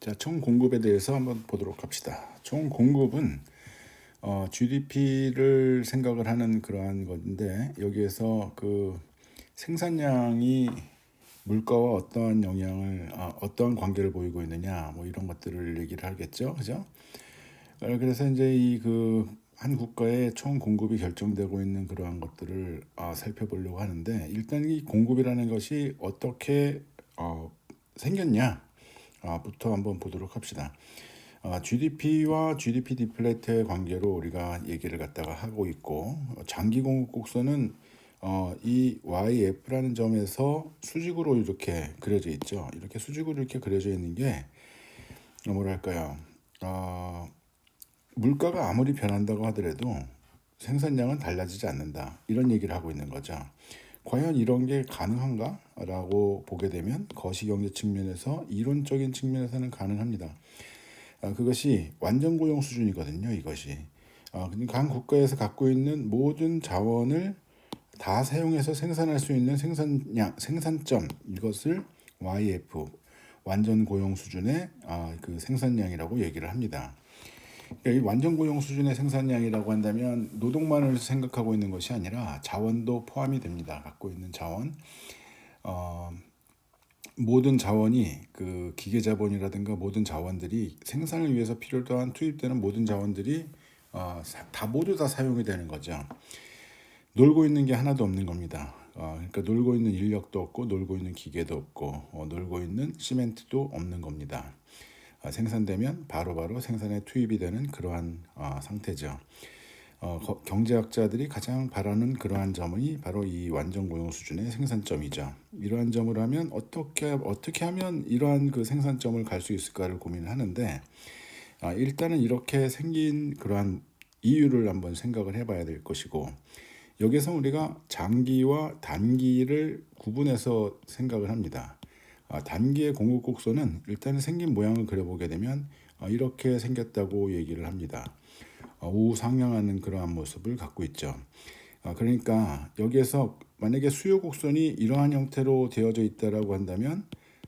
자, 총 공급에 대해서 한번 보도록 합시다. 총 공급은 GDP를 생각을 하는 그러한 건데, 여기에서 그 생산량이 물가와 어떠한 영향을 어떠한 관계를 보이고 있느냐, 뭐 이런 것들을 얘기를 하겠죠, 그죠? 그래서 이제 이 그 한 국가의 총 공급이 결정되고 있는 그러한 것들을 살펴보려고 하는데, 일단 이 공급이라는 것이 어떻게 생겼냐 부터 한번 보도록 합시다. GDP와 GDP 디플레이트의 관계로 우리가 얘기를 갖다가 하고 있고, 장기 공급 곡선은 이 YF라는 점에서 수직으로 이렇게 그려져 있죠. 이렇게 수직으로 이렇게 그려져 있는 게 뭐랄까요? 물가가 아무리 변한다고 하더라도 생산량은 달라지지 않는다. 이런 얘기를 하고 있는 거죠. 과연 이런 게 가능한가? 라고 보게 되면 거시경제 측면에서 이론적인 측면에서는 가능합니다. 그것이 완전 고용 수준이거든요. 이것이. 그러니까 한 국가에서 갖고 있는 모든 자원을 다 사용해서 생산할 수 있는 생산량, 생산점, 이것을 YF, 완전 고용 수준의 그 생산량이라고 얘기를 합니다. 그러니까 이 완전 고용 수준의 생산량이라고 한다면 노동만을 생각하고 있는 것이 아니라 자원도 포함이 됩니다. 갖고 있는 자원. 모든 자원이 그 기계 자본이라든가 모든 자원들이 생산을 위해서 필요로 한 투입되는 모든 자원들이 다 모두 다 사용이 되는 거죠. 놀고 있는 게 하나도 없는 겁니다. 그러니까 놀고 있는 인력도 없고 놀고 있는 기계도 없고 놀고 있는 시멘트도 없는 겁니다. 생산되면 바로바로 생산에 투입이 되는 그러한 상태죠. 경제학자들이 가장 바라는 그러한 점이 바로 이 완전 고용 수준의 생산점이죠. 이러한 점을 하면 어떻게 하면 이러한 그 생산점을 갈 수 있을까를 고민을 하는데, 일단은 이렇게 생긴 그러한 이유를 한번 생각을 해봐야 될 것이고, 여기서 우리가 장기와 단기를 구분해서 생각을 합니다. 단기의 공급 곡선은 일단 생긴 모양을 그려보게 되면 이렇게 생겼다고 얘기를 합니다. 우상향하는 그러한 모습을 갖고 있죠. 그러니까 여기에서 만약에 수요 곡선이 이러한 형태로 되어져 있다라고 한다면,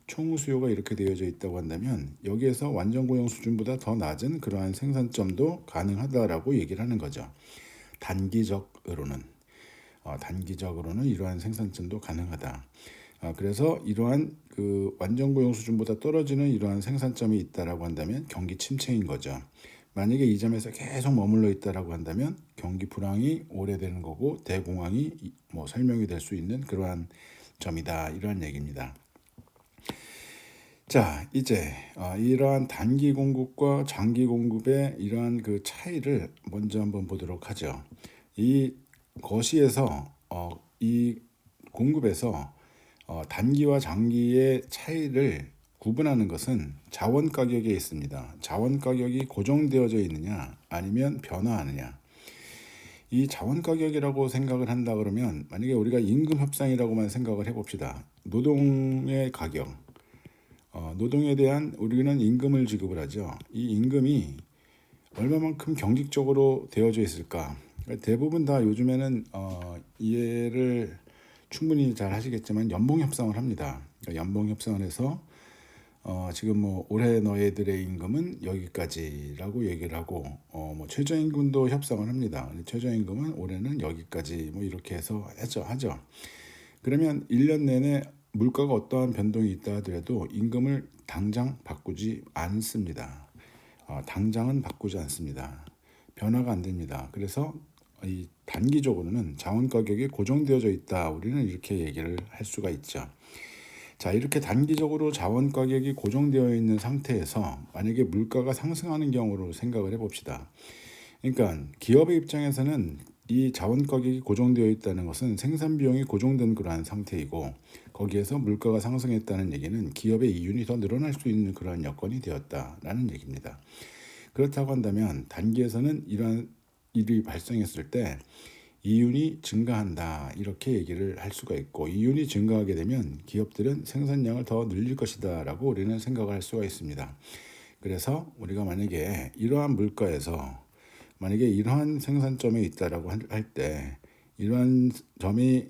총 수요가 이렇게 되어져 있다고 한다면 여기에서 완전 고용 수준보다 더 낮은 그러한 생산점도 가능하다라고 얘기를 하는 거죠. 단기적으로는 이러한 생산점도 가능하다. 그래서 이러한 그 완전 고용 수준보다 떨어지는 이러한 생산점이 있다라고 한다면 경기 침체인 거죠. 만약에 이 점에서 계속 머물러 있다라고 한다면 경기 불황이 오래되는 거고 대공황이 뭐 설명이 될 수 있는 그러한 점이다. 이러한 얘기입니다. 자, 이제 이러한 단기 공급과 장기 공급의 이러한 그 차이를 먼저 한번 보도록 하죠. 이 거시에서 이 공급에서 단기와 장기의 차이를 구분하는 것은 자원 가격에 있습니다. 자원 가격이 고정되어져 있느냐 아니면 변화하느냐. 이 자원 가격이라고 생각을 한다 그러면 만약에 우리가 임금 협상이라고만 생각을 해봅시다. 노동의 가격, 노동에 대한 우리는 임금을 지급을 하죠. 이 임금이 얼마만큼 경직적으로 되어져 있을까? 대부분 다 요즘에는 이해를 충분히 잘 하시겠지만 연봉 협상을 합니다. 그러니까 연봉 협상을 해서 지금 뭐 올해 너희들의 임금은 여기까지라고 얘기를 하고 뭐 최저임금도 협상을 합니다. 최저임금은 올해는 여기까지 뭐 이렇게 해서 하죠. 그러면 1년 내내 물가가 어떠한 변동이 있다 하더라도 임금을 당장 바꾸지 않습니다. 당장은 바꾸지 않습니다. 변화가 안 됩니다. 그래서 이 단기적으로는 자원 가격이 고정되어져 있다. 우리는 이렇게 얘기를 할 수가 있죠. 자, 이렇게 단기적으로 자원 가격이 고정되어 있는 상태에서 만약에 물가가 상승하는 경우로 생각을 해봅시다. 그러니까 기업의 입장에서는 이 자원 가격이 고정되어 있다는 것은 생산 비용이 고정된 그러한 상태이고, 거기에서 물가가 상승했다는 얘기는 기업의 이윤이 더 늘어날 수 있는 그러한 여건이 되었다라는 얘기입니다. 그렇다고 한다면 단기에서는 이러한 일이 발생했을 때 이윤이 증가한다 이렇게 얘기를 할 수가 있고, 이윤이 증가하게 되면 기업들은 생산량을 더 늘릴 것이다 라고 우리는 생각을 할 수가 있습니다. 그래서 우리가 만약에 이러한 물가에서 만약에 이러한 생산점에 있다라고 할 때 이러한 점이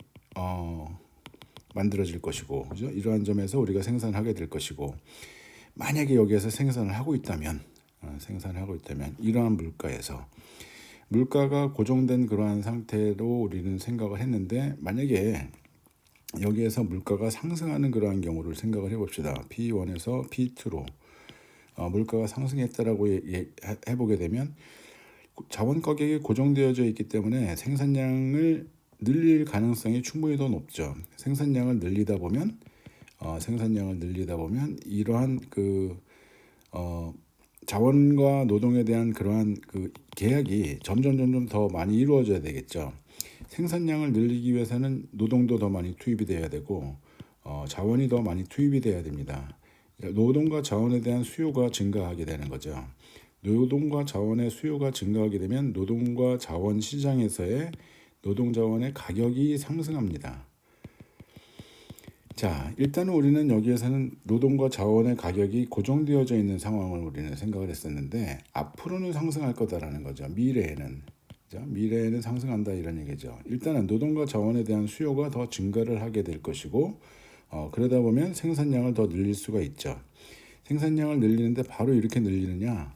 만들어질 것이고, 그죠? 이러한 점에서 우리가 생산하게 될 것이고, 만약에 여기에서 생산을 하고 있다면 이러한 물가가 고정된 그러한 상태로 우리는 생각을 했는데, 만약에 여기에서 물가가 상승하는 그러한 경우를 생각을 해봅시다. P1에서 P2로 물가가 상승했다라고 해보게 되면 자원 가격이 고정되어져 있기 때문에 생산량을 늘릴 가능성이 충분히 더 높죠. 생산량을 늘리다 보면 이러한 자원과 노동에 대한 그러한 계약이 점점 더 많이 이루어져야 되겠죠. 생산량을 늘리기 위해서는 노동도 더 많이 투입이 돼야 되고 자원이 더 많이 투입이 돼야 됩니다. 노동과 자원에 대한 수요가 증가하게 되는 거죠. 노동과 자원의 수요가 증가하게 되면 노동과 자원 시장에서의 노동 자원의 가격이 상승합니다. 자, 일단은 우리는 여기에서는 노동과 자원의 가격이 고정되어져 있는 상황을 우리는 생각을 했었는데, 앞으로는 상승할 거다라는 거죠. 미래에는 상승한다 이런 얘기죠. 일단은 노동과 자원에 대한 수요가 더 증가를 하게 될 것이고, 그러다 보면 생산량을 더 늘릴 수가 있죠. 생산량을 늘리는데 바로 이렇게 늘리느냐?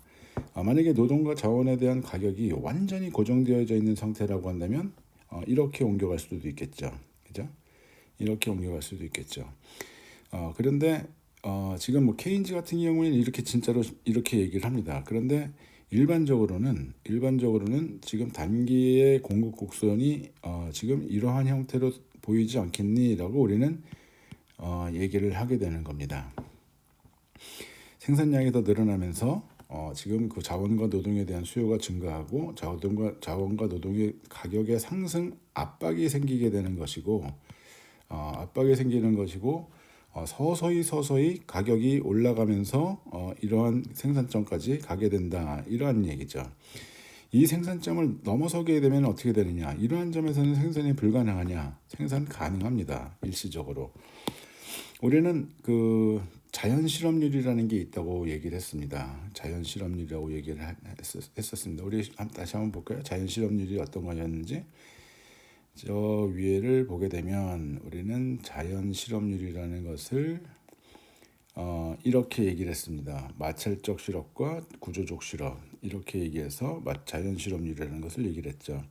만약에 노동과 자원에 대한 가격이 완전히 고정되어져 있는 상태라고 한다면 이렇게 옮겨갈 수도 있겠죠. 그죠? 이렇게 옮겨갈 수도 있겠죠. 그런데 지금 케인즈 같은 경우에는 이렇게 진짜로 이렇게 얘기를 합니다. 그런데 일반적으로는 지금 단기의 공급 곡선이 지금 이러한 형태로 보이지 않겠니라고 우리는 얘기를 하게 되는 겁니다. 생산량이 더 늘어나면서 지금 그 자원과 노동에 대한 수요가 증가하고 자원과 노동의 가격의 상승 압박이 생기게 되는 것이고, 서서히 가격이 올라가면서 이러한 생산점까지 가게 된다, 이러한 얘기죠. 이 생산점을 넘어서게 되면 어떻게 되느냐? 이러한 점에서는 생산이 불가능하냐? 생산 가능합니다. 일시적으로. 우리는 자연 실업률이라는 게 있다고 얘기를 했습니다. 자연 실업률이라고 얘기를 했었습니다. 우리 다시 한번 볼까요? 자연 실업률이 어떤 거였는지. 저 위에를 보게 되면 우리는 자연 실업률이라는 것을 이렇게 얘기를 했습니다. 마찰적 실업과 구조적 실업, 이렇게 얘기해서 자연 실업률이라는 것을 얘기를 했죠.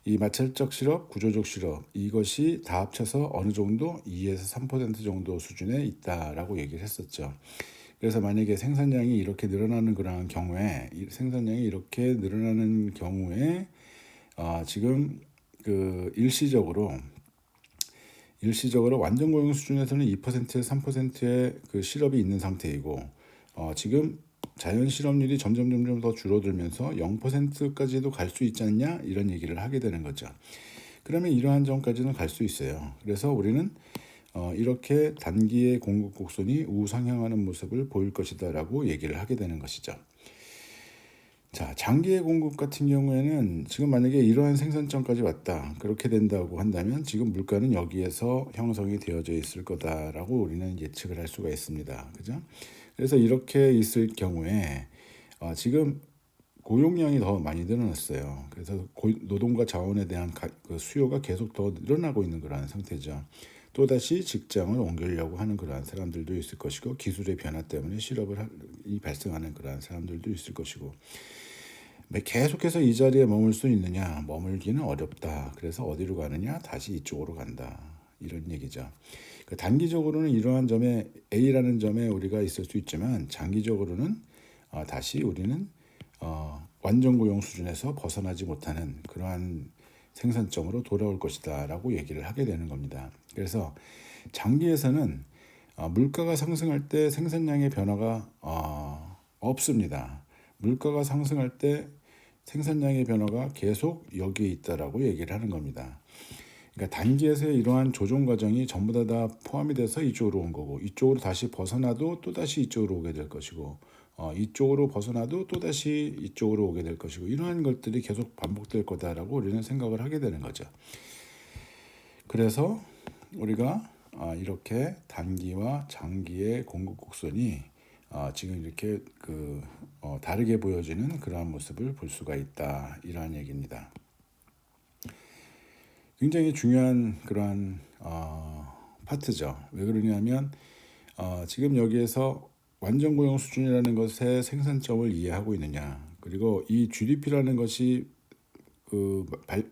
이 마찰적 실업, 구조적 실업, 이것이 다 합쳐서 어느 정도 2에서 3% 정도 수준에 있다라고 얘기를 했었죠. 그래서 만약에 생산량이 이렇게 늘어나는 그러한 경우에, 지금 일시적으로 완전 고용 수준에서는 2%에서 3%의 실업이 있는 상태이고, 지금 자연 실업률이 점점 더 줄어들면서 0%까지도 갈 수 있지 않냐, 이런 얘기를 하게 되는 거죠. 그러면 이러한 점까지는 갈 수 있어요. 그래서 우리는 이렇게 단기의 공급 곡선이 우상향하는 모습을 보일 것이다라고 얘기를 하게 되는 것이죠. 자, 장기의 공급 같은 경우에는 지금 만약에 이러한 생산점까지 왔다, 그렇게 된다고 한다면 지금 물가는 여기에서 형성이 되어져 있을 거다라고 우리는 예측을 할 수가 있습니다. 그죠? 그래서 이렇게 있을 경우에 지금 고용량이 더 많이 늘어났어요. 그래서 노동과 자원에 대한 수요가 계속 더 늘어나고 있는 그러한 상태죠. 또다시 직장을 옮기려고 하는 그러한 사람들도 있을 것이고, 기술의 변화 때문에 실업이 발생하는 그러한 사람들도 있을 것이고, 계속해서 이 자리에 머물 수 있느냐? 머물기는 어렵다. 그래서 어디로 가느냐? 다시 이쪽으로 간다, 이런 얘기죠. 단기적으로는 이러한 점에, A라는 점에 우리가 있을 수 있지만, 장기적으로는 다시 우리는 완전 고용 수준에서 벗어나지 못하는 그러한 생산점으로 돌아올 것이다 라고 얘기를 하게 되는 겁니다. 그래서 장기에서는 물가가 상승할 때 생산량의 변화가 없습니다. 물가가 상승할 때 생산량의 변화가 계속 여기에 있다라고 얘기를 하는 겁니다. 그러니까 단기에서의 이러한 조정 과정이 전부 다 포함이 돼서 이쪽으로 온 거고, 이쪽으로 다시 벗어나도 또다시 이쪽으로 오게 될 것이고, 이쪽으로 벗어나도 또다시 이쪽으로 오게 될 것이고, 이러한 것들이 계속 반복될 거다라고 우리는 생각을 하게 되는 거죠. 그래서 우리가 이렇게 단기와 장기의 공급 곡선이 지금 이렇게 다르게 보여지는 그러한 모습을 볼 수가 있다, 이러한 얘기입니다. 굉장히 중요한 그러한 파트죠. 왜 그러냐면 지금 여기에서 완전 고용 수준이라는 것의 생산점을 이해하고 있느냐. 그리고 이 GDP라는 것이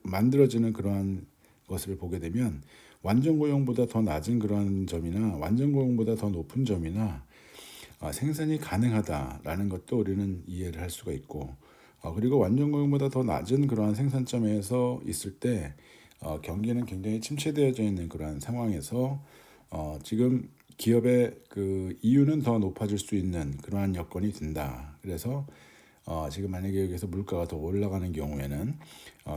만들어지는 그러한 것을 보게 되면 완전 고용보다 더 낮은 그러한 점이나 완전 고용보다 더 높은 점이나 생산이 가능하다라는 것도 우리는 이해를 할 수가 있고, 그리고 완전 고용보다 더 낮은 그러한 생산점에서 있을 때 경기는 굉장히 침체되어져 있는 그러한 상황에서 지금 기업의 그 이윤은 더 높아질 수 있는 그러한 여건이 된다. 그래서 지금 만약에 여기서 물가가 더 올라가는 경우에는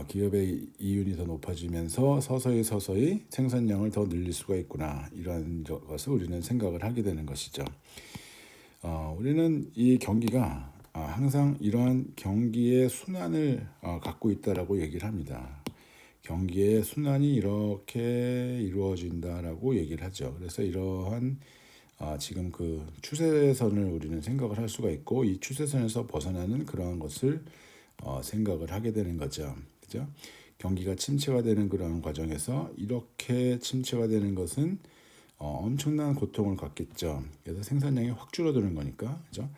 기업의 이윤이 더 높아지면서 서서히 생산량을 더 늘릴 수가 있구나, 이런 것을 우리는 생각을 하게 되는 것이죠. 우리는 이 경기가 항상 이러한 경기의 순환을 갖고 있다라고 얘기를 합니다. 경기의 순환이 이렇게 이루어진다라고 얘기를 하죠. 그래서 이러한 지금 그 추세선을 우리는 생각을 할 수가 있고, 이 추세선에서 벗어나는 그러한 것을 생각을 하게 되는 거죠. 그죠? 경기가 침체가 되는 그런 과정에서 이렇게 침체가 되는 것은 엄청난 고통을 갖겠죠. 그래서 생산량이 확 줄어드는 거니까, 그죠?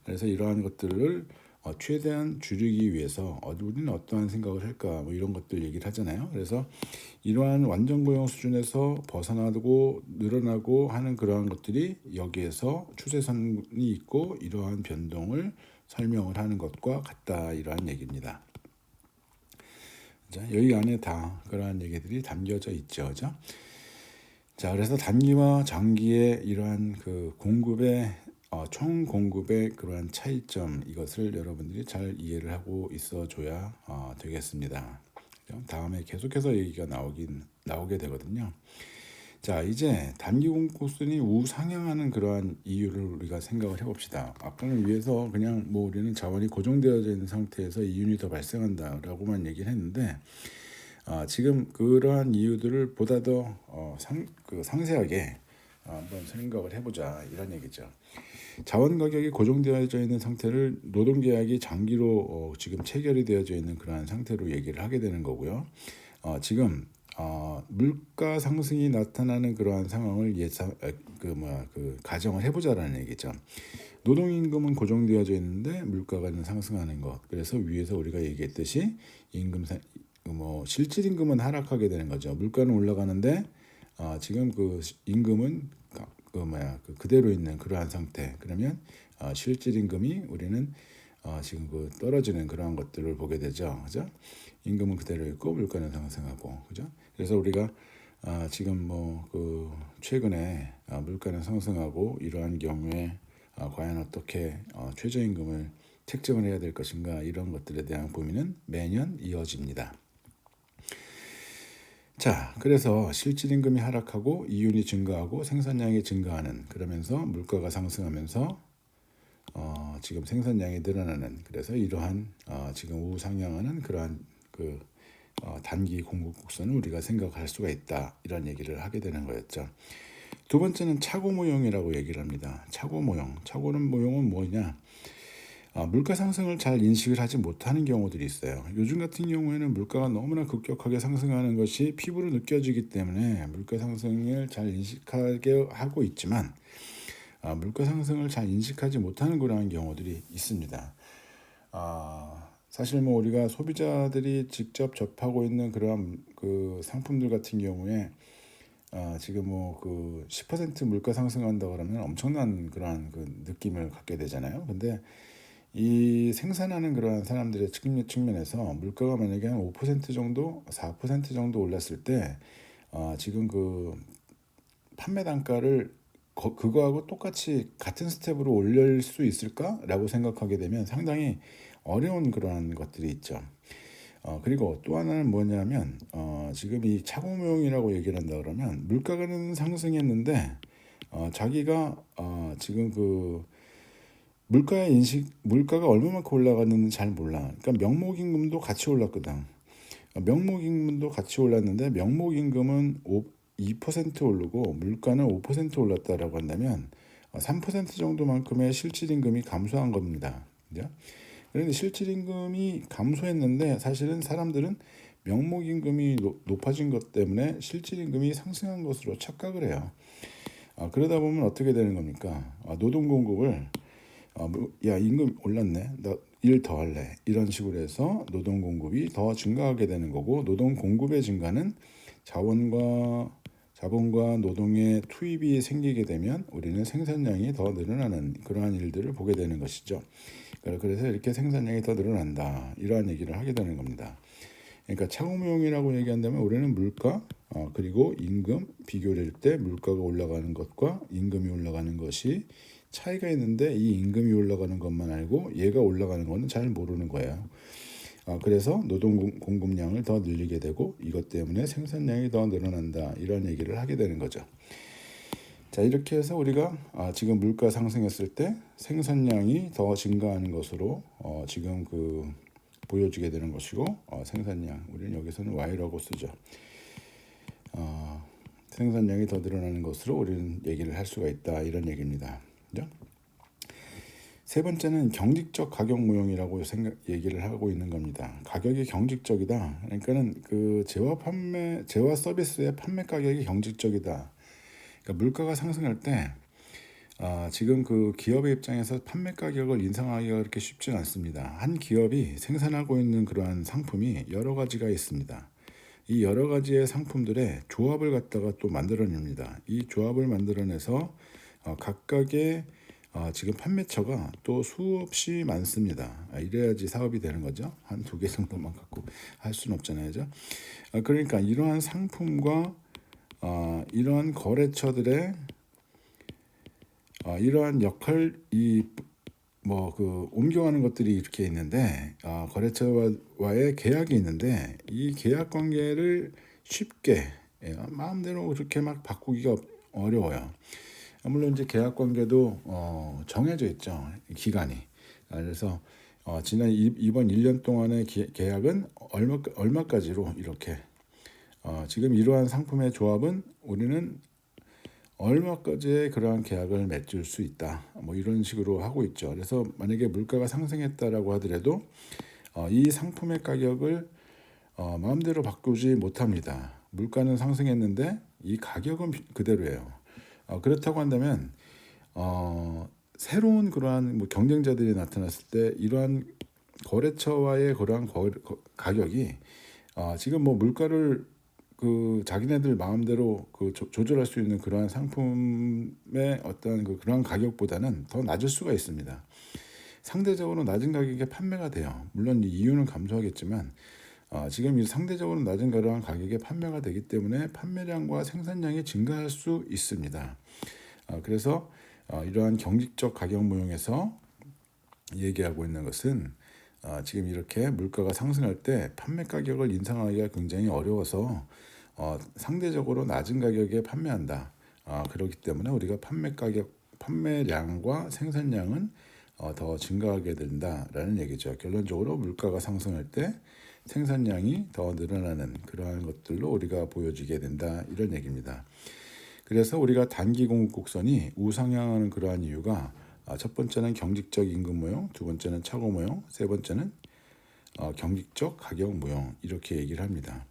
그래서 이러한 것들을 최대한 줄이기 위해서 우리는 어떠한 생각을 할까, 뭐 이런 것들 얘기를 하잖아요. 그래서 이러한 완전 고용 수준에서 벗어나고 늘어나고 하는 그러한 것들이 여기에서 추세선이 있고 이러한 변동을 설명을 하는 것과 같다, 이러한 얘기입니다. 자, 여기 안에 다 그러한 얘기들이 담겨져 있죠, 그죠? 자, 그래서 단기와 장기의 이러한 그 공급의 총 공급의 그러한 차이점, 이것을 여러분들이 잘 이해를 하고 있어줘야 되겠습니다. 다음에 계속해서 얘기가 나오게 되거든요. 자, 이제 단기 공급 수준이 우상향하는 그러한 이유를 우리가 생각을 해봅시다. 아까는 위에서 그냥 뭐 우리는 자원이 고정되어져 있는 상태에서 이윤이 더 발생한다라고만 얘기를 했는데, 지금 그러한 이유들을 보다 더 상세하게 한번 생각을 해보자, 이런 얘기죠. 자원 가격이 고정되어져 있는 상태를 노동계약이 장기로 지금 체결이 되어져 있는 그러한 상태로 얘기를 하게 되는 거고요. 지금 물가 상승이 나타나는 그러한 상황을 가정을 해보자라는 얘기죠. 노동임금은 고정되어져 있는데 물가가 상승하는 것. 그래서 위에서 우리가 얘기했듯이 실질임금은 하락하게 되는 거죠. 물가는 올라가는데 지금 그 임금은 그대로 있는 그러한 상태. 그러면 실질임금이 우리는 지금 그 떨어지는 그러한 것들을 보게 되죠, 그죠? 임금은 그대로 있고 물가는 상승하고, 그죠? 그래서 우리가 지금 최근에 물가는 상승하고 이러한 경우에 과연 어떻게 최저임금을 책정을 해야 될 것인가, 이런 것들에 대한 고민은 매년 이어집니다. 자, 그래서 실질임금이 하락하고 이윤이 증가하고 생산량이 증가하는, 그러면서 물가가 상승하면서 지금 생산량이 늘어나는, 그래서 이러한 지금 우상향하는 그러한 단기 공급 곡선을 우리가 생각할 수가 있다, 이런 얘기를 하게 되는 거였죠. 두 번째는 차고 모형이라고 얘기를 합니다. 차고 모형. 모형은 뭐냐? 물가 상승을 잘 인식을 하지 못하는 경우들이 있어요. 요즘 같은 경우에는 물가가 너무나 급격하게 상승하는 것이 피부로 느껴지기 때문에 물가 상승을 잘 인식하게 하고 있지만, 물가 상승을 잘 인식하지 못하는 그러한 경우들이 있습니다. 사실 우리가 소비자들이 직접 접하고 있는 그러한 그 상품들 같은 경우에 지금 10% 물가 상승한다 그러면 엄청난 그러한 그 느낌을 갖게 되잖아요. 근데 이 생산하는 그러한 사람들의 측면에서 물가가 만약에 한 5% 정도, 4% 정도 올랐을 때 지금 그 판매 단가를 그거하고 똑같이 같은 스텝으로 올릴 수 있을까라고 생각하게 되면 상당히 어려운 그러한 것들이 있죠. 그리고 또 하나는 뭐냐면 지금 이 차고모형이라고 얘기를 한다 그러면 물가는 상승했는데 자기가 지금 그 물가가 얼마만큼 올라갔는지 잘 몰라. 그러니까 명목임금도 같이 올랐거든. 명목임금도 같이 올랐는데 명목임금은 2% 오르고 물가는 5% 올랐다라고 한다면 3% 정도만큼의 실질임금이 감소한 겁니다. 그죠? 그런데 실질임금이 감소했는데 사실은 사람들은 명목임금이 높아진 것 때문에 실질임금이 상승한 것으로 착각을 해요. 그러다 보면 어떻게 되는 겁니까? 노동 공급을 야 임금 올랐네, 나 일 더 할래, 이런 식으로 해서 노동 공급이 더 증가하게 되는 거고, 노동 공급의 증가는 자본과 노동의 투입이 생기게 되면 우리는 생산량이 더 늘어나는 그러한 일들을 보게 되는 것이죠. 그래서 이렇게 생산량이 더 늘어난다, 이러한 얘기를 하게 되는 겁니다. 그러니까 차공무용이라고 얘기한다면 우리는 물가 그리고 임금 비교를 할 때 물가가 올라가는 것과 임금이 올라가는 것이 차이가 있는데, 이 임금이 올라가는 것만 알고 얘가 올라가는 거는 잘 모르는 거예요. 그래서 노동 공급량을 더 늘리게 되고 이것 때문에 생산량이 더 늘어난다, 이런 얘기를 하게 되는 거죠. 자, 이렇게 해서 우리가 지금 물가 상승했을 때 생산량이 더 증가하는 것으로 지금 보여지게 되는 것이고, 생산량, 우리는 여기서는 Y라고 쓰죠. 생산량이 더 늘어나는 것으로 우리는 얘기를 할 수가 있다, 이런 얘기입니다. 그죠? 세 번째는 경직적 가격 무용이라고 얘기를 하고 있는 겁니다. 가격이 경직적이다. 그러니까는 재화 서비스의 판매 가격이 경직적이다. 그러니까 물가가 상승할 때 지금 기업의 입장에서 판매 가격을 인상하기가 그렇게 쉽지는 않습니다. 한 기업이 생산하고 있는 그러한 상품이 여러 가지가 있습니다. 이 여러 가지의 상품들의 조합을 갖다가 또 만들어냅니다. 이 조합을 만들어내서 각각의 지금 판매처가 또 수없이 많습니다. 이래야지 사업이 되는 거죠. 한 2개 정도만 갖고 할 수는 없잖아요. 그죠? 그러니까 이러한 상품과 이러한 거래처들의 이러한 역할, 옮겨가는 것들이 이렇게 있는데, 거래처와의 계약이 있는데, 이 계약 관계를 쉽게 마음대로 그렇게 막 바꾸기가 어려워요. 물론 이제 계약 관계도 정해져 있죠, 기간이. 그래서 이번 1년 동안의 계약은 얼마까지로 이렇게 지금 이러한 상품의 조합은 우리는 얼마까지의 그러한 계약을 맺을 수 있다, 이런 식으로 하고 있죠. 그래서 만약에 물가가 상승했다라고 하더라도 이 상품의 가격을 마음대로 바꾸지 못합니다. 물가는 상승했는데 이 가격은 그대로예요. 그렇다고 한다면 새로운 그러한 경쟁자들이 나타났을 때 이러한 거래처와의 그러한 가격이 지금 물가를 자기네들 마음대로 조절할 수 있는 그러한 상품의 어떤 그러한 가격보다는 더 낮을 수가 있습니다. 상대적으로 낮은 가격에 판매가 돼요. 물론 이 이유는 감소하겠지만 지금 이 상대적으로 낮은 그러한 가격에 판매가 되기 때문에 판매량과 생산량이 증가할 수 있습니다. 그래서 이러한 경직적 가격 무용에서 얘기하고 있는 것은 지금 이렇게 물가가 상승할 때 판매 가격을 인상하기가 굉장히 어려워서 상대적으로 낮은 가격에 판매한다. 그렇기 때문에 우리가 판매량과 생산량은 더 증가하게 된다라는 얘기죠. 결론적으로 물가가 상승할 때 생산량이 더 늘어나는 그러한 것들로 우리가 보여지게 된다, 이런 얘기입니다. 그래서 우리가 단기 공급 곡선이 우상향하는 그러한 이유가 첫 번째는 경직적 임금 무용, 두 번째는 착오 무용, 세 번째는 경직적 가격 무용, 이렇게 얘기를 합니다.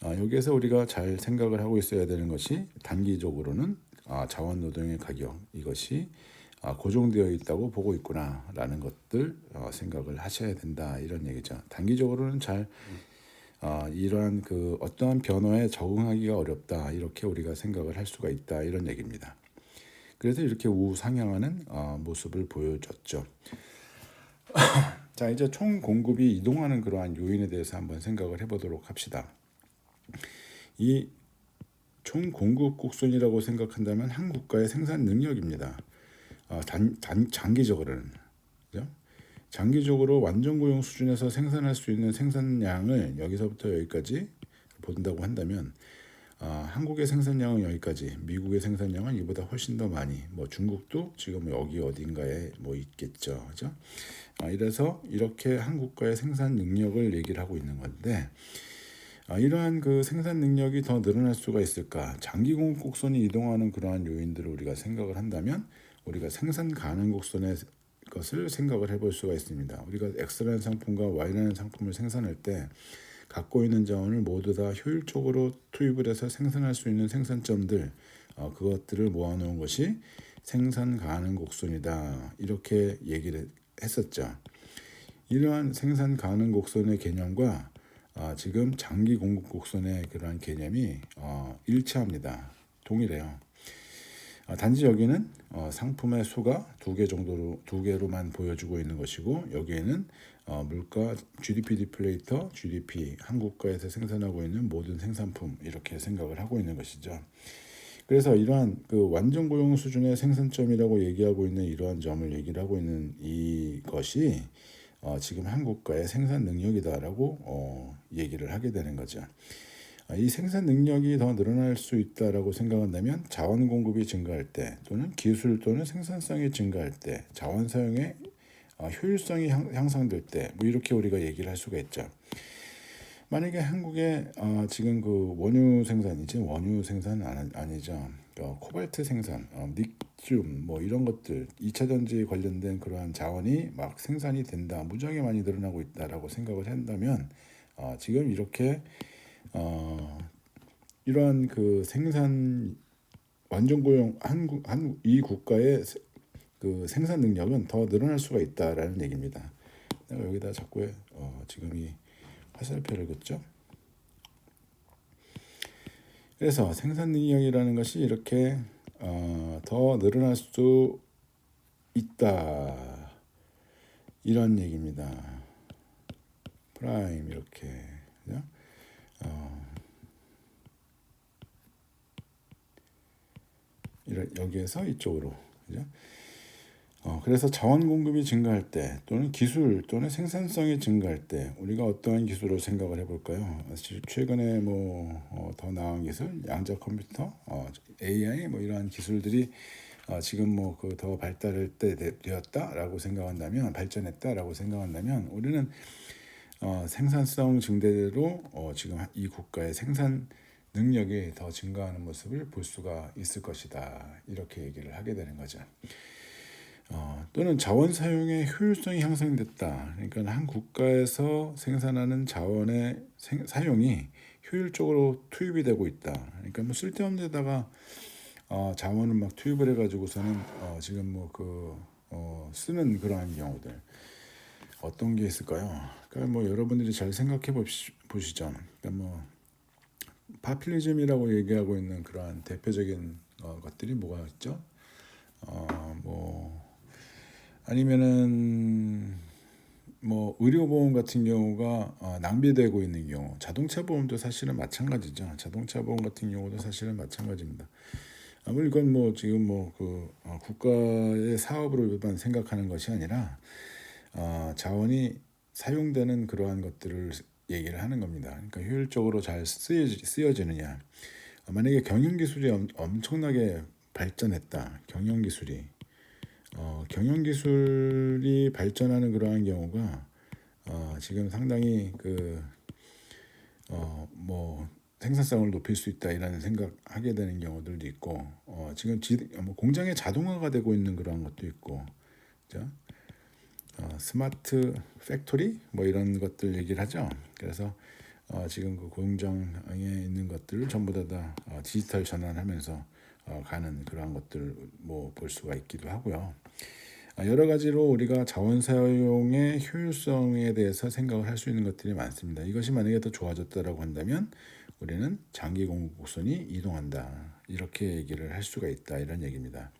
여기에서 우리가 잘 생각을 하고 있어야 되는 것이 단기적으로는 자원 노동의 가격, 이것이 고정되어 있다고 보고 있구나라는 것들 생각을 하셔야 된다, 이런 얘기죠. 단기적으로는 잘 이러한 어떠한 변화에 적응하기가 어렵다, 이렇게 우리가 생각을 할 수가 있다, 이런 얘기입니다. 그래서 이렇게 우상향하는 모습을 보여줬죠. 자, 이제 총 공급이 이동하는 그러한 요인에 대해서 한번 생각을 해보도록 합시다. 이 총 공급 곡선이라고 생각한다면 한 국가의 생산 능력입니다. 장기적으로는, 그죠? 장기적으로 완전 고용 수준에서 생산할 수 있는 생산량을 여기서부터 여기까지 본다고 한다면 한국의 생산량은 여기까지, 미국의 생산량은 이보다 훨씬 더 많이, 중국도 지금 여기 어딘가에 있겠죠, 그죠? 이래서 이렇게 한 국가의 생산 능력을 얘기를 하고 있는 건데, 이러한 생산 능력이 더 늘어날 수가 있을까? 장기 공급 곡선이 이동하는 그러한 요인들을 우리가 생각을 한다면 우리가 생산 가능 곡선의 것을 생각을 해볼 수가 있습니다. 우리가 X라는 상품과 Y라는 상품을 생산할 때 갖고 있는 자원을 모두 다 효율적으로 투입을 해서 생산할 수 있는 생산점들, 그것들을 모아놓은 것이 생산 가능 곡선이다. 이렇게 얘기를 했었죠. 이러한 생산 가능 곡선의 개념과 지금 장기 공급 곡선의 그러한 개념이 일치합니다. 동일해요. 단지 여기는 상품의 수가 두 개로만 보여주고 있는 것이고, 여기에는 물가, GDP 디플레이터, GDP, 한 국가에서 생산하고 있는 모든 생산품, 이렇게 생각을 하고 있는 것이죠. 그래서 이러한 그 완전 고용 수준의 생산점이라고 얘기하고 있는 이러한 점을 얘기를 하고 있는 이것이 지금 한 국가의 생산 능력이다라고 얘기를 하게 되는 거죠. 이 생산 능력이 더 늘어날 수 있다라고 생각한다면 자원 공급이 증가할 때, 또는 기술 또는 생산성이 증가할 때, 자원 사용의 효율성이 향상될 때, 뭐 이렇게 우리가 얘기를 할 수가 있죠. 만약에 한국에 지금 그 원유 생산 아니죠. 코발트 생산, 닉듐 뭐 이런 것들, 2차 전지 관련된 그러한 자원이 막 생산이 된다, 무지하게 많이 늘어나고 있다라고 생각을 한다면 지금 이렇게 이러한 그 생산 완전 고용 이 국가의 그 생산 능력은 더 늘어날 수가 있다라는 얘기입니다. 내가 여기다 자꾸 지금 이 화살표를 긋죠. 그래서 생산 능력이라는 것이 이렇게 더 늘어날 수 있다, 이런 얘기입니다. 프라임 이렇게, 그죠? 여기에서 이쪽으로, 그죠? 그래서 자원 공급이 증가할 때, 또는 기술 또는 생산성이 증가할 때 우리가 어떠한 기술을 생각을 해볼까요? 최근에 더 나은 기술, 양자 컴퓨터, AI 뭐 이러한 기술들이 지금 그 더 발달할 때 되었다라고 생각한다면, 발전했다라고 생각한다면, 우리는 생산성 증대로 지금 이 국가의 생산 능력이 더 증가하는 모습을 볼 수가 있을 것이다, 이렇게 얘기를 하게 되는 거죠. 또는 자원 사용의 효율성이 향상됐다. 그러니까 한 국가에서 생산하는 자원의 사용이 효율적으로 투입이 되고 있다. 그러니까 뭐 쓸데없는 데다가 자원을 막 투입을 해가지고서는 지금 쓰는 그러한 경우들, 어떤 게 있을까요? 그러니까 뭐 여러분들이 잘 생각해 보시죠. 그러니까 파퓰리즘이라고 얘기하고 있는 그러한 대표적인 것들이 뭐가 있죠? 아니면은 의료보험 같은 경우가 낭비되고 있는 경우, 자동차 보험도 사실은 마찬가지죠. 자동차 보험 같은 경우도 사실은 마찬가지입니다. 이건 지금 국가의 사업으로만 생각하는 것이 아니라 자원이 사용되는 그러한 것들을 얘기를 하는 겁니다. 그러니까 효율적으로 잘 쓰여지느냐. 만약에 경영 기술이 엄청나게 발전했다. 경영 기술이 발전하는 그러한 경우가 지금 상당히 생산성을 높일 수 있다, 이라는 생각하게 되는 경우들도 있고, 지금 공장의 자동화가 되고 있는 그런 것도 있고, 그죠? 스마트 팩토리 뭐 이런 것들 얘기를 하죠. 그래서 지금 그 공장에 있는 것들을 전부 다 디지털 전환하면서 가는 그러한 것들 볼 수가 있기도 하고요. 여러 가지로 우리가 자원 사용의 효율성에 대해서 생각을 할 수 있는 것들이 많습니다. 이것이 만약에 더 좋아졌다라고 한다면 우리는 장기 공급 곡선이 이동한다, 이렇게 얘기를 할 수가 있다, 이런 얘기입니다.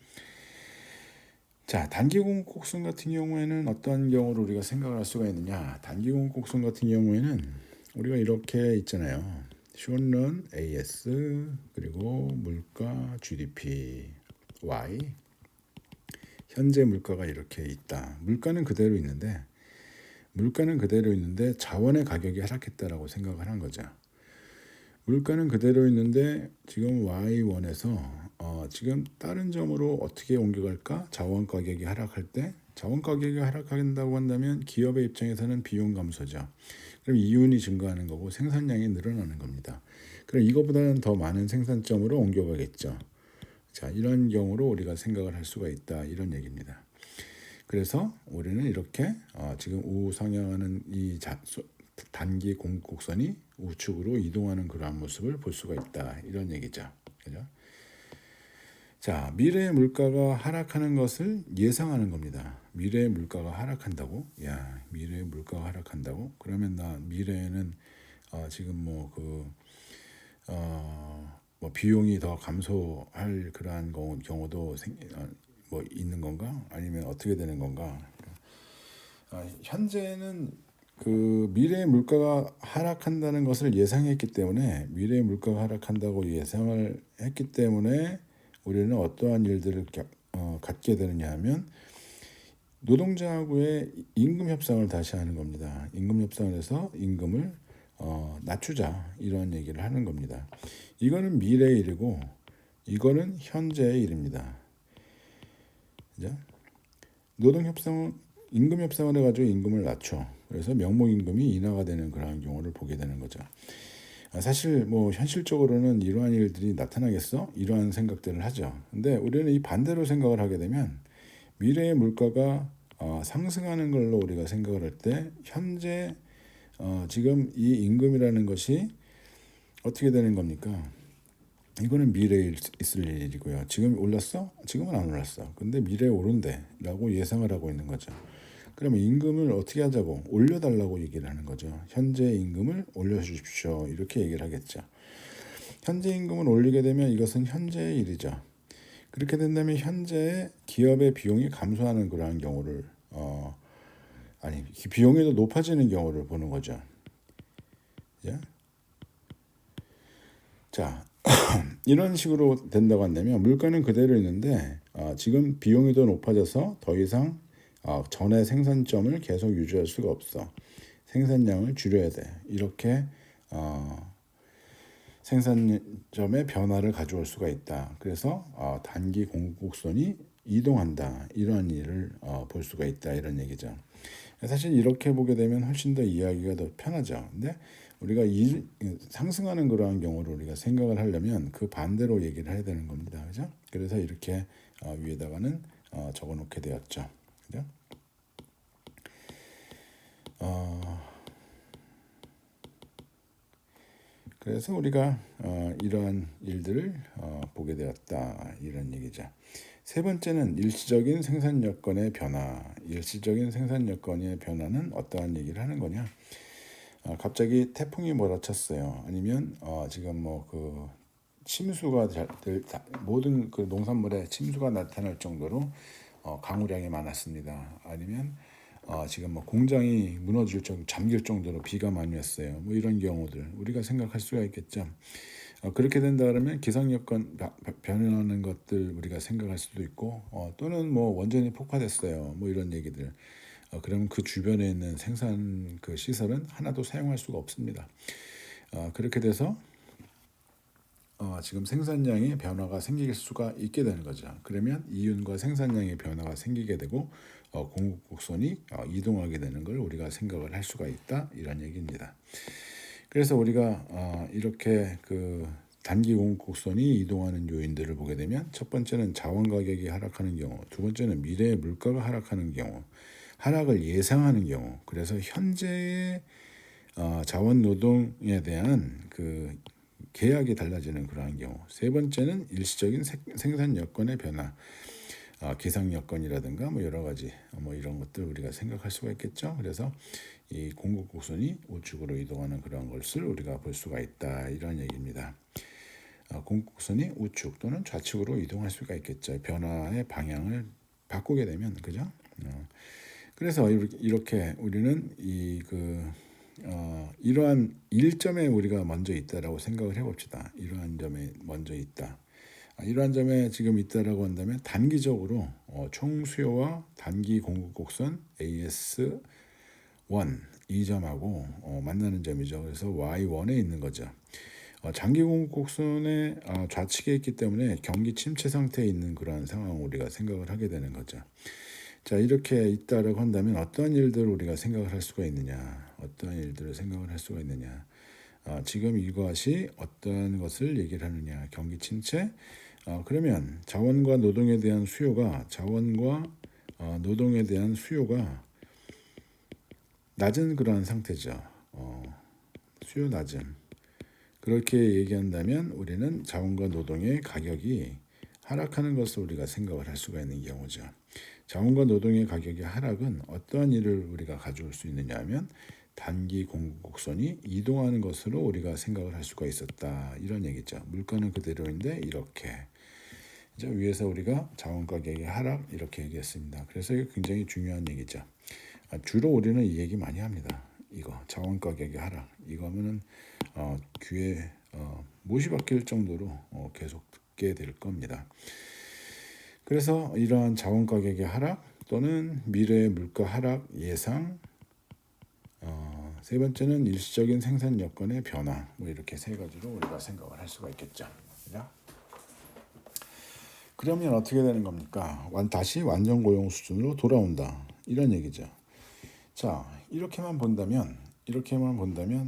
자, 단기 공급 곡선 같은 경우에는 어떤 경우로 우리가 생각을 할 수가 있느냐? 단기 공급 곡선 같은 경우에는 우리가 이렇게 있잖아요. 숏런 AS, 그리고 물가 GDP Y, 현재 물가가 이렇게 있다. 물가는 그대로 있는데 자원의 가격이 하락했다라고 생각을 한 거죠. 물가는 그대로 있는데 지금 Y1에서 지금 다른 점으로 어떻게 옮겨갈까? 자원 가격이 하락할 때, 자원 가격이 하락한다고 한다면 기업의 입장에서는 비용 감소죠. 그럼 이윤이 증가하는 거고 생산량이 늘어나는 겁니다. 그럼 이거보다는 더 많은 생산점으로 옮겨가겠죠. 자, 이런 경우로 우리가 생각을 할 수가 있다, 이런 얘기입니다. 그래서 우리는 이렇게 지금 우상향하는 이 단기 공급 곡선이 우측으로 이동하는 그러한 모습을 볼 수가 있다, 이런 얘기죠. 그죠? 자, 미래의 물가가 하락하는 것을 예상하는 겁니다. 미래의 물가가 하락한다고? 야, 미래의 물가가 하락한다고? 그러면 나 미래에는 지금 뭐 비용이 더 감소할 그러한 경우도 뭐 있는 건가? 아니면 어떻게 되는 건가? 현재는 그 미래의 물가가 하락한다는 것을 예상했기 때문에 미래의 물가가 하락한다고 예상을 했기 때문에 우리는 어떠한 일들을 갖게 되느냐 하면 노동자하고의 임금 협상을 다시 하는 겁니다. 임금 협상을 해서 임금을 낮추자 이런 얘기를 하는 겁니다. 이거는 미래의 일이고 이거는 현재의 일입니다. 그죠? 노동 협상은 임금 협상을 해가지고 임금을 낮춰. 그래서 명목임금이 인하가 되는 그런 경우를 보게 되는 거죠. 사실 뭐 현실적으로는 이러한 일들이 나타나겠어? 이러한 생각들을 하죠. 근데 우리는 이 반대로 생각을 하게 되면 미래의 물가가 상승하는 걸로 우리가 생각을 할 때 현재 지금 이 임금이라는 것이 어떻게 되는 겁니까? 이거는 미래에 있을 일이고요. 지금 올랐어? 지금은 안 올랐어. 근데 미래에 오른대라고 예상을 하고 있는 거죠. 그러면 임금을 어떻게 하자고? 올려달라고 얘기를 하는 거죠. 현재 임금을 올려주십시오. 이렇게 얘기를 하겠죠. 현재 임금을 올리게 되면 이것은 현재의 일이죠. 그렇게 된다면 현재 기업의 비용이 감소하는 그러한 경우를 비용이 더 높아지는 경우를 보는 거죠. 예? 자, 이런 식으로 된다고 한다면 물가는 그대로 있는데 지금 비용이 더 높아져서 더 이상 전의 생산점을 계속 유지할 수가 없어. 생산량을 줄여야 돼. 이렇게 생산점의 변화를 가져올 수가 있다. 그래서 단기 공급곡선이 이동한다. 이러한 일을 볼 수가 있다. 이런 얘기죠. 사실 이렇게 보게 되면 훨씬 더 이해하기가 더 편하죠. 근데 우리가 상승하는 그러한 경우를 우리가 생각을 하려면 그 반대로 얘기를 해야 되는 겁니다. 그죠? 그래서 이렇게 위에다가는 적어 놓게 되었죠. 그죠? 그래서 우리가 이러한 일들을 보게 되었다. 이런 얘기죠. 세 번째는 일시적인 생산 여건의 변화. 일시적인 생산 여건의 변화는 어떠한 얘기를 하는 거냐? 갑자기 태풍이 몰아쳤어요. 아니면 지금 뭐 그 침수가 모든 그 농산물에 침수가 나타날 정도로 강우량이 많았습니다. 아니면 지금 뭐 공장이 무너질 정도, 잠길 정도로 비가 많이 왔어요. 뭐 이런 경우들 우리가 생각할 수가 있겠죠. 그렇게 된다 그러면 기상 여건 변하는 것들 우리가 생각할 수도 있고 또는 뭐 원전이 폭파됐어요. 뭐 이런 얘기들. 그러면 그 주변에 있는 생산 그 시설은 하나도 사용할 수가 없습니다. 그렇게 돼서 지금 생산량의 변화가 생길 수가 있게 되는 거죠. 그러면 이윤과 생산량의 변화가 생기게 되고 공급 곡선이 이동하게 되는 걸 우리가 생각을 할 수가 있다. 이런 얘기입니다. 그래서 우리가 이렇게 그 단기 공급 곡선이 이동하는 요인들을 보게 되면 첫 번째는 자원 가격이 하락하는 경우, 두 번째는 미래의 물가가 하락하는 경우, 하락을 예상하는 경우, 그래서 현재의 자원 노동에 대한 그 계약이 달라지는 그러한 경우, 세 번째는 일시적인 생산 여건의 변화, 기상 여건이라든가 뭐 여러 가지 뭐 이런 것들 우리가 생각할 수가 있겠죠. 그래서 이 공급 곡선이 우측으로 이동하는 그런 것을 우리가 볼 수가 있다. 이런 얘기입니다. 공급 곡선이 우측 또는 좌측으로 이동할 수가 있겠죠. 변화의 방향을 바꾸게 되면 그죠? 그래서 이렇게 우리는 이러한 일점에 우리가 먼저 있다라고 생각을 해봅시다. 이러한 점에 먼저 있다. 이러한 점에 지금 있다라고 한다면 단기적으로 총 수요와 단기 공급 곡선 AS1 이 점하고 만나는 점이죠. 그래서 Y1에 있는 거죠. 장기 공급 곡선의 좌측에 있기 때문에 경기 침체 상태에 있는 그러한 상황을 우리가 생각을 하게 되는 거죠. 자, 이렇게 있다라고 한다면 어떠한 일들을 우리가 생각을 할 수가 있느냐? 어떠한 일들을 생각을 할 수가 있느냐? 지금 이것이 어떠한 것을 얘기를 하느냐? 경기 침체? 그러면 자원과 노동에 대한 수요가 낮은 그러한 상태죠. 수요 낮음. 그렇게 얘기한다면 우리는 자원과 노동의 가격이 하락하는 것을 우리가 생각을 할 수가 있는 경우죠. 자원과 노동의 가격의 하락은 어떠한 일을 우리가 가져올 수 있느냐 하면 단기 공급 곡선이 이동하는 것으로 우리가 생각을 할 수가 있었다. 이런 얘기죠. 물가는 그대로인데 이렇게 이제 위에서 우리가 자원 가격의 하락 이렇게 얘기했습니다. 그래서 이게 굉장히 중요한 얘기죠. 주로 우리는 이 얘기 많이 합니다. 이거 자원 가격의 하락 이거면은 귀에 못이 박힐 정도로 계속 듣게 될 겁니다. 그래서 이러한 자원 가격의 하락 또는 미래의 물가 하락 예상, 세 번째는 일시적인 생산 여건의 변화, 뭐 이렇게 세 가지로 우리가 생각을 할 수가 있겠죠. 그죠? 그러면 어떻게 되는 겁니까? 다시 완전 고용 수준으로 돌아온다 이런 얘기죠. 자, 이렇게만 본다면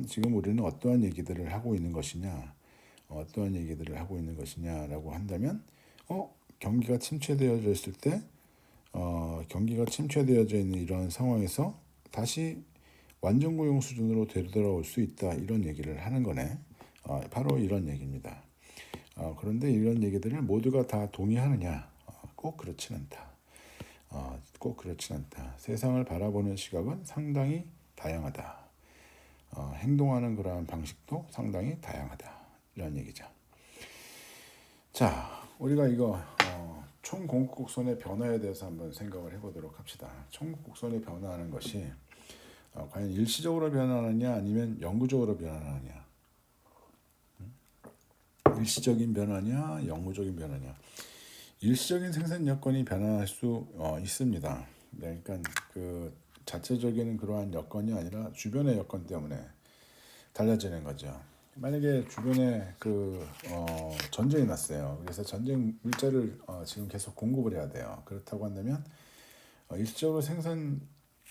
지금 우리는 어떠한 얘기들을 하고 있는 것이냐라고 한다면 경기가 침체되어져 있을 때 경기가 침체되어져 있는 이러한 상황에서 다시 완전 고용 수준으로 되돌아올 수 있다 이런 얘기를 하는 거네. 바로 이런 얘기입니다. 그런데 이런 얘기들을 모두가 다 동의하느냐? 꼭 그렇진 않다. 세상을 바라보는 시각은 상당히 다양하다. 행동하는 그러한 방식도 상당히 다양하다. 이런 얘기죠. 자, 우리가 이거 총 공급 곡선의 변화에 대해서 한번 생각을 해보도록 합시다. 총 곡선이 변화하는 것이 과연 일시적으로 변화하느냐 아니면 영구적으로 변화하느냐. 일시적인 변화냐 영구적인 변화냐. 일시적인 생산 여건이 변화할 수 있습니다. 그러니까 그 자체적인 그러한 여건이 아니라 주변의 여건 때문에 달라지는 거죠. 만약에 주변에 전쟁이 났어요. 그래서 전쟁 물자를 지금 계속 공급을 해야 돼요. 그렇다고 한다면 일시적으로 생산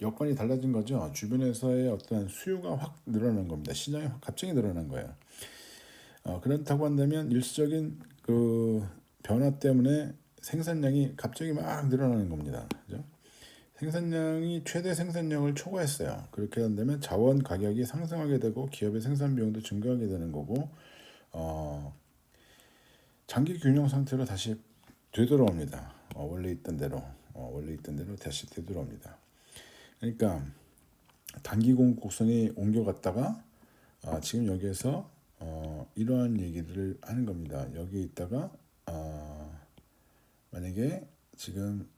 여건이 달라진 거죠. 주변에서의 어떤 수요가 확 늘어난 겁니다. 시장이 갑자기 늘어난 거예요. 그렇다고 한다면 일시적인 그 변화 때문에 생산량이 갑자기 막 늘어나는 겁니다. 그죠? 생산량이 최대 생산량을 초과했어요. 그렇게 한다면 자원 가격이 상승하게 되고 기업의 생산 비용도 증가하게 되는 거고 장기 균형 상태로 다시 되돌아옵니다. 원래 있던 대로 다시 되돌아옵니다. 그러니까 단기 공급 곡선이 옮겨갔다가 지금 여기에서 이러한 얘기들을 하는 겁니다. 여기 있다가 만약에 지금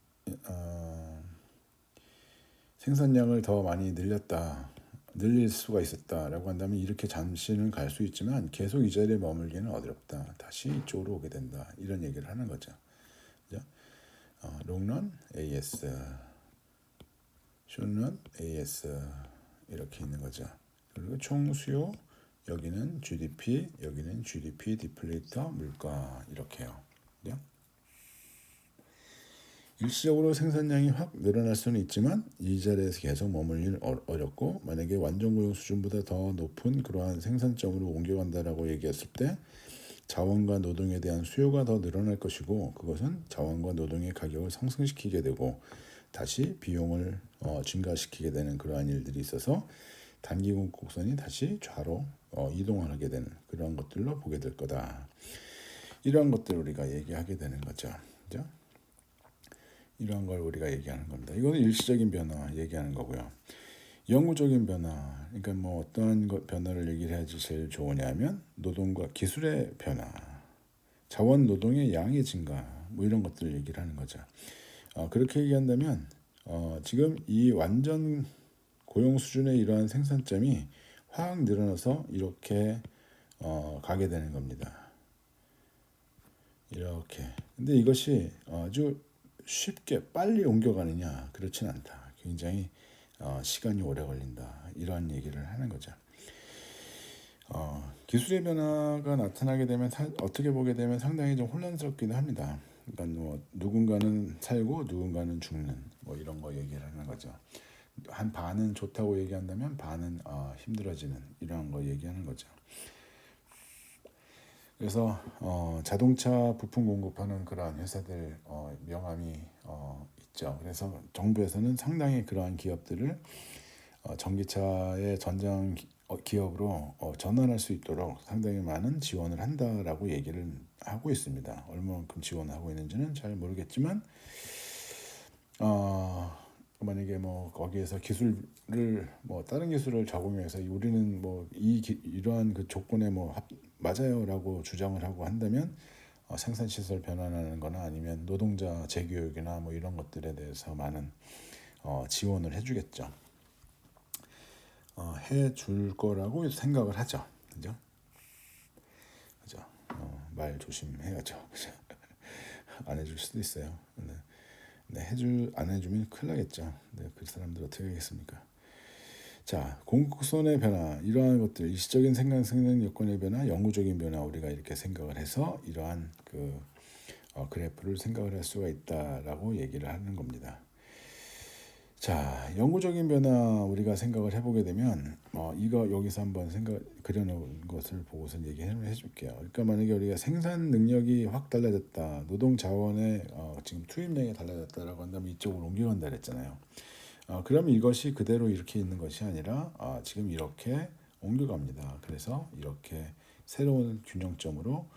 생산량을 더 많이 늘릴 수가 있었다라고 한다면 이렇게 잠시는 갈 수 있지만 계속 이 자리에 머물기는 어렵다. 다시 이쪽으로 오게 된다. 이런 얘기를 하는 거죠. 그죠? 롱런 AS, 숏런 AS 이렇게 있는 거죠. 그리고 총 수요 여기는 GDP, 여기는 GDP 디플레이터 물가 이렇게요. 그죠? 일시적으로 생산량이 확 늘어날 수는 있지만 이 자리에서 계속 머물기는 어렵고 만약에 완전 고용 수준보다 더 높은 그러한 생산점으로 옮겨간다라고 얘기했을 때 자원과 노동에 대한 수요가 더 늘어날 것이고 그것은 자원과 노동의 가격을 상승시키게 되고 다시 비용을 증가시키게 되는 그러한 일들이 있어서 단기 공급 곡선이 다시 좌로 이동을 하게 되는 그런 것들로 보게 될 거다. 이러한 것들을 우리가 얘기하게 되는 거죠. 그죠? 이러한 걸 우리가 얘기하는 겁니다. 이거는 일시적인 변화 얘기하는 거고요. 영구적인 변화, 그러니까 뭐 어떤 변화를 얘기를 해야지 제일 좋으냐면 노동과 기술의 변화, 자원 노동의 양의 증가, 뭐 이런 것들을 얘기를 하는 거죠. 그렇게 얘기한다면 지금 이 완전 고용 수준의 이러한 생산점이 확 늘어나서 이렇게 가게 되는 겁니다. 이렇게. 근데 이것이 아주 쉽게 빨리 옮겨가느냐 그렇진 않다. 굉장히 시간이 오래 걸린다. 이런 얘기를 하는 거죠. 기술의 변화가 나타나게 되면 어떻게 보게 되면 상당히 좀 혼란스럽기도 합니다. 그러니까 뭐 누군가는 살고 누군가는 죽는 뭐 이런 거 얘기를 하는 거죠. 한 반은 좋다고 얘기한다면 반은 힘들어지는 이런 거 얘기하는 거죠. 그래서 자동차 부품 공급하는 그러한 회사들 명함이 있죠. 그래서 정부에서는 상당히 그러한 기업들을 전기차의 전장 기업으로 전환할 수 있도록 상당히 많은 지원을 한다라고 얘기를 하고 있습니다. 얼마만큼 지원하고 있는지는 잘 모르겠지만 만약에 뭐 거기에서 기술을 뭐 다른 기술을 적용해서 우리는 뭐 이러한 그 조건에 뭐 맞아요라고 주장을 하고 한다면 생산 시설 변환하는 거나 아니면 노동자 재교육이나 뭐 이런 것들에 대해서 많은 지원을 해주겠죠. 해줄 거라고 생각을 하죠. 그죠? 그죠? 말 조심해야죠. 그죠? 안 해줄 수도 있어요. 네, 안 해주면 큰일 나겠죠. 네, 그 사람들 어떻게 하겠습니까? 자, 공급선의 변화, 이러한 것들, 일시적인 생산 여건의 변화, 영구적인 변화, 우리가 이렇게 생각을 해서 이러한 그 그래프를 생각을 할 수가 있다라고 얘기를 하는 겁니다. 자, 영구적인 변화 우리가 생각을 해보게 되면 이거 여기서 한번 그려놓은 것을 보고서 얘기해 줄게요. 그러니까 만약에 우리가 생산 능력이 확 달라졌다, 노동 자원의 지금 투입량이 달라졌다라고 한다면 이쪽으로 옮겨간다 그랬잖아요. 그러면 이것이 그대로 이렇게 있는 것이 아니라 지금 이렇게 옮겨갑니다. 그래서 이렇게 새로운 균형점으로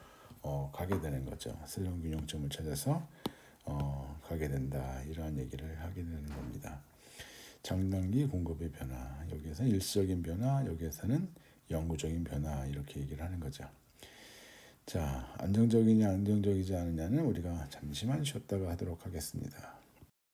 가게 되는 거죠. 새로운 균형점을 찾아서 가게 된다. 이러한 얘기를 하게 되는 겁니다. 장단기 공급의 변화, 여기에서는 일시적인 변화, 여기에서는 영구적인 변화 이렇게 얘기를 하는 거죠. 자, 안정적이냐 안정적이지 않느냐는 우리가 잠시만 쉬었다가 하도록 하겠습니다.